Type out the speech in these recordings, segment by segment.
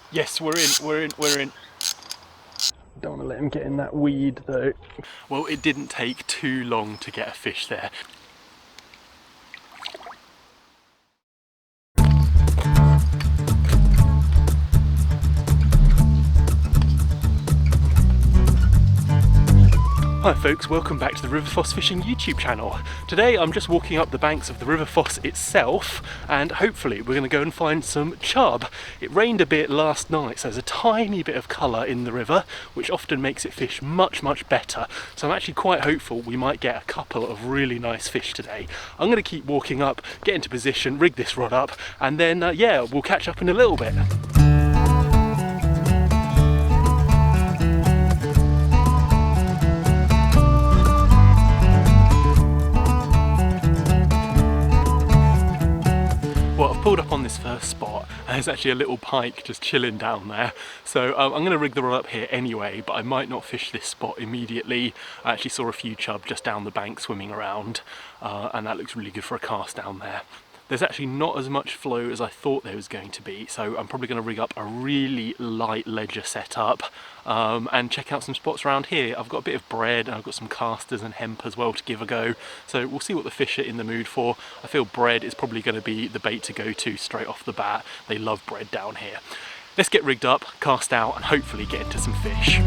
Yes, we're in. Don't want to let him get in that weed though. Well, it didn't take too long to get a fish there. Hi folks, welcome back to the River Foss Fishing YouTube channel. Today I'm just walking up the banks of the River Foss itself and hopefully we're going to go and find some chub. It rained a bit last night, so there's a tiny bit of colour in the river which often makes it fish much better. So I'm actually quite hopeful we might get a couple of really nice fish today. I'm going to keep walking up, get into position, rig this rod up and then yeah, we'll catch up in a little bit. Well, I've pulled up on this first spot and there's actually a little pike just chilling down there. So I'm going to rig the rod up here anyway, but I might not fish this spot immediately. I actually saw a few chub just down the bank swimming around and that looks really good for a cast down there. There's actually not as much flow as I thought there was going to be, so I'm probably going to rig up a really light ledger setup and check out some spots around here. I've got a bit of bread and I've got some casters and hemp as well to give a go, so we'll see what the fish are in the mood for. I feel bread is probably going to be the bait to go to straight off the bat. They love bread down here. Let's get rigged up, cast out and hopefully get into some fish.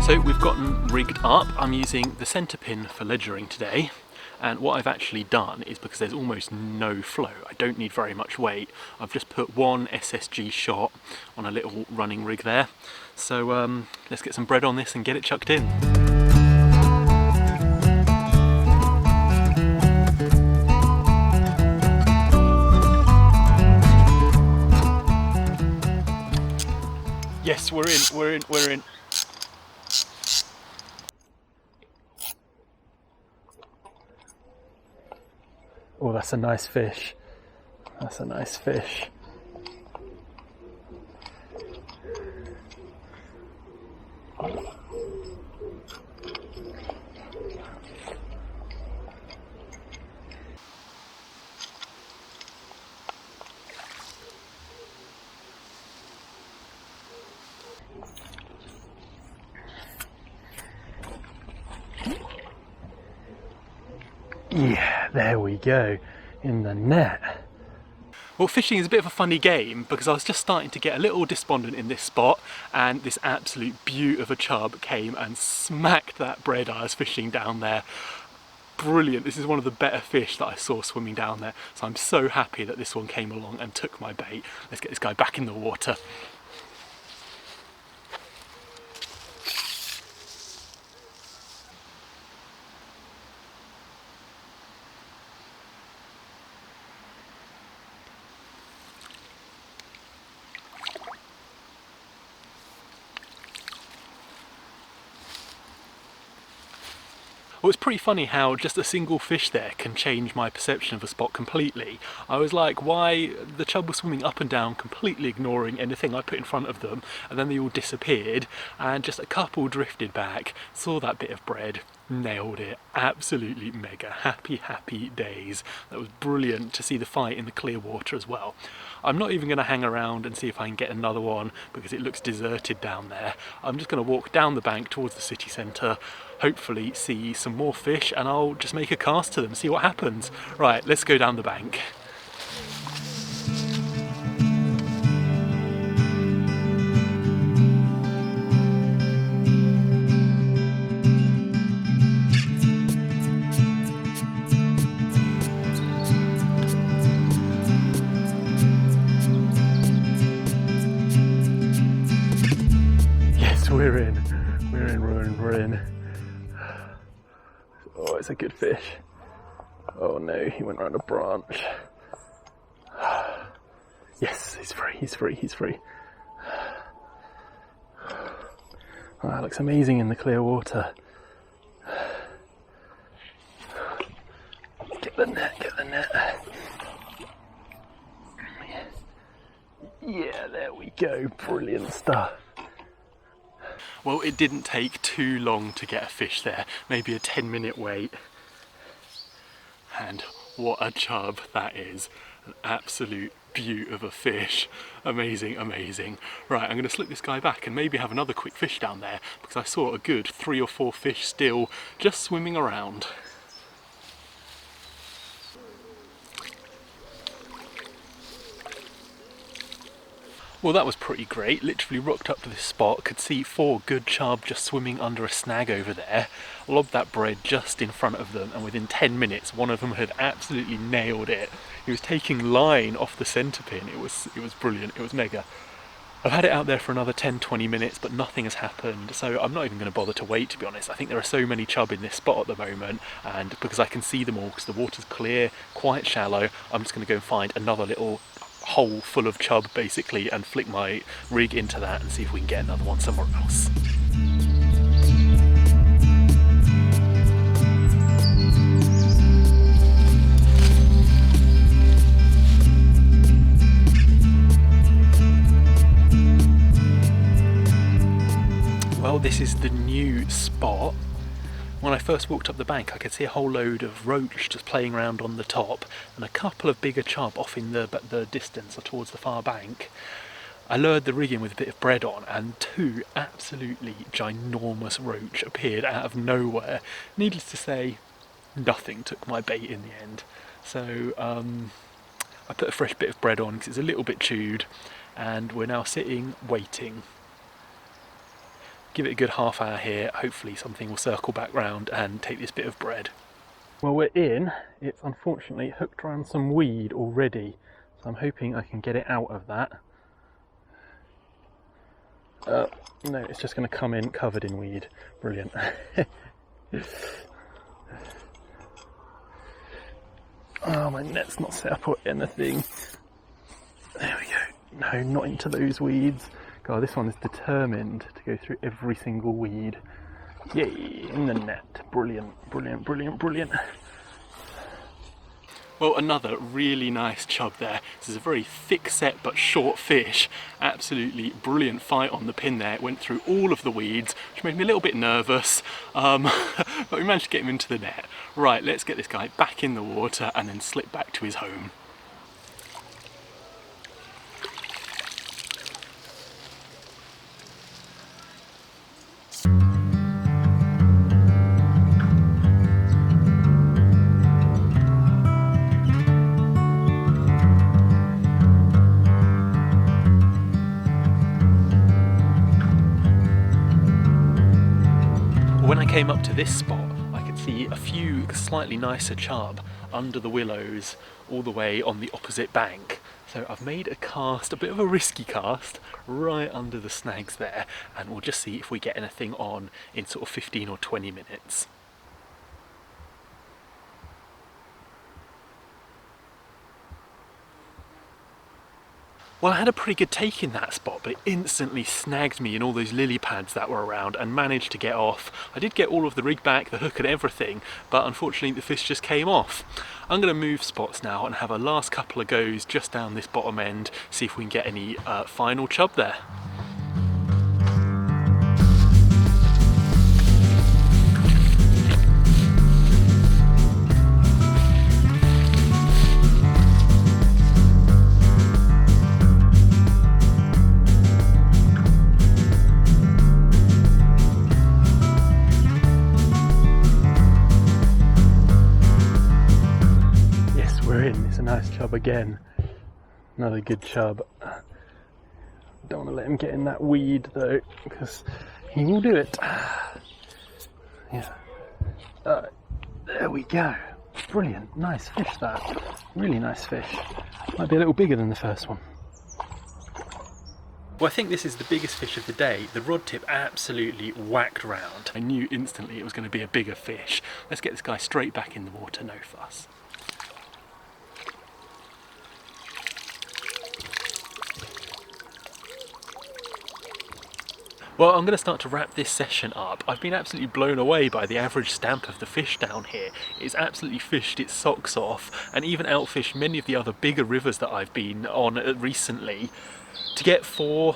So we've gotten rigged up. I'm using the Centrepin for ledgering today, and what I've actually done is, because there's almost no flow, I don't need very much weight, I've just put one SSG shot on a little running rig there. So let's get some bread on this and get it chucked in. Yes, we're in. Oh, that's a nice fish. That's a nice fish. Yeah, there we go, in the net. Well, fishing is a bit of a funny game because I was just starting to get a little despondent in this spot and this absolute beaut of a chub came and smacked that bread I was fishing down there. Brilliant, this is one of the better fish that I saw swimming down there, so I'm so happy that this one came along and took my bait. Let's get this guy back in the water. Well, it's pretty funny how just a single fish there can change my perception of a spot completely. I was like, why? The chub was swimming up and down, completely ignoring anything I put in front of them, and then they all disappeared, and just a couple drifted back, saw that bit of bread, nailed it. Absolutely mega. Happy days. That was brilliant to see the fight in the clear water as well. I'm not even going to hang around and see if I can get another one because it looks deserted down there. I'm just going to walk down the bank towards the city centre, hopefully see some more fish, and I'll just make a cast to them, see what happens. Right, let's go down the bank. We're in. Oh, it's a good fish. Oh no, he went around a branch. Yes, he's free. Oh, that looks amazing in the clear water. Get the net. Yeah, there we go, brilliant stuff. Well, it didn't take too long to get a fish there, maybe a 10-minute wait. And what a chub that is. An absolute beaut of a fish. Amazing, amazing. Right, I'm going to slip this guy back and maybe have another quick fish down there, because I saw a good 3 or 4 fish still just swimming around. Well, that was pretty great. Literally rocked up to this spot, could see 4 good chub just swimming under a snag over there, lobbed that bread just in front of them, and within 10 minutes one of them had absolutely nailed it. He was taking line off the centrepin. It was brilliant, it was mega. I've had it out there for another 10-20 minutes, but nothing has happened, so I'm not even going to bother to wait, to be honest. I think there are so many chub in this spot at the moment, and because I can see them all, because the water's clear, quite shallow, I'm just going to go and find another little hole full of chub basically and flick my rig into that and see if we can get another one somewhere else. Well, this is the new spot. When I first walked up the bank, I could see a whole load of roach just playing around on the top and a couple of bigger chub off in the distance or towards the far bank. I lowered the rig in with a bit of bread on and 2 absolutely ginormous roach appeared out of nowhere. Needless to say, nothing took my bait in the end. So I put a fresh bit of bread on because it's a little bit chewed, and we're now sitting waiting. Give it a good half hour here, hopefully something will circle back round and take this bit of bread. Well, we're in. It's unfortunately hooked around some weed already, so I'm hoping I can get it out of that. No, it's just going to come in covered in weed. Brilliant. Oh, my net's not set up or anything. There we go. No, not into those weeds. God, this one is determined to go through every single weed. Yay, in the net. Brilliant, brilliant, brilliant, brilliant. Well, another really nice chub there. This is a very thick set but short fish. Absolutely brilliant fight on the pin there. It went through all of the weeds, which made me a little bit nervous. But we managed to get him into the net. Right, let's get this guy back in the water and then slip back to his home. When I came up to this spot, I could see a few slightly nicer chub under the willows all the way on the opposite bank. So I've made a cast, a bit of a risky cast, right under the snags there, and we'll just see if we get anything on in sort of 15 or 20 minutes. Well, I had a pretty good take in that spot, but it instantly snagged me in all those lily pads that were around and managed to get off. I did get all of the rig back, the hook and everything, but unfortunately the fish just came off. I'm going to move spots now and have a last couple of goes just down this bottom end, see if we can get any final chub there. It's a nice chub again. Another good chub. Don't want to let him get in that weed though, because he will do it. Yeah. There we go. Brilliant. Nice fish that. Really nice fish. Might be a little bigger than the first one. Well, I think this is the biggest fish of the day. The rod tip absolutely whacked round. I knew instantly it was going to be a bigger fish. Let's get this guy straight back in the water, no fuss. Well, I'm going to start to wrap this session up. I've been absolutely blown away by the average stamp of the fish down here. It's absolutely fished its socks off and even outfished many of the other bigger rivers that I've been on recently. To get four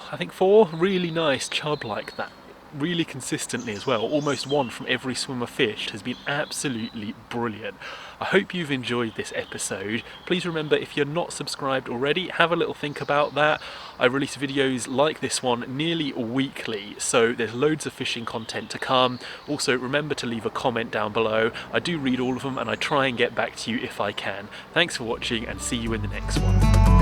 really nice chub like that really consistently as well. Almost one from every swimmer fished has been absolutely brilliant. I hope you've enjoyed this episode. Please remember, if you're not subscribed already, have a little think about that. I release videos like this one nearly weekly, so there's loads of fishing content to come. Also, remember to leave a comment down below. I do read all of them and I try and get back to you if I can. Thanks for watching and see you in the next one.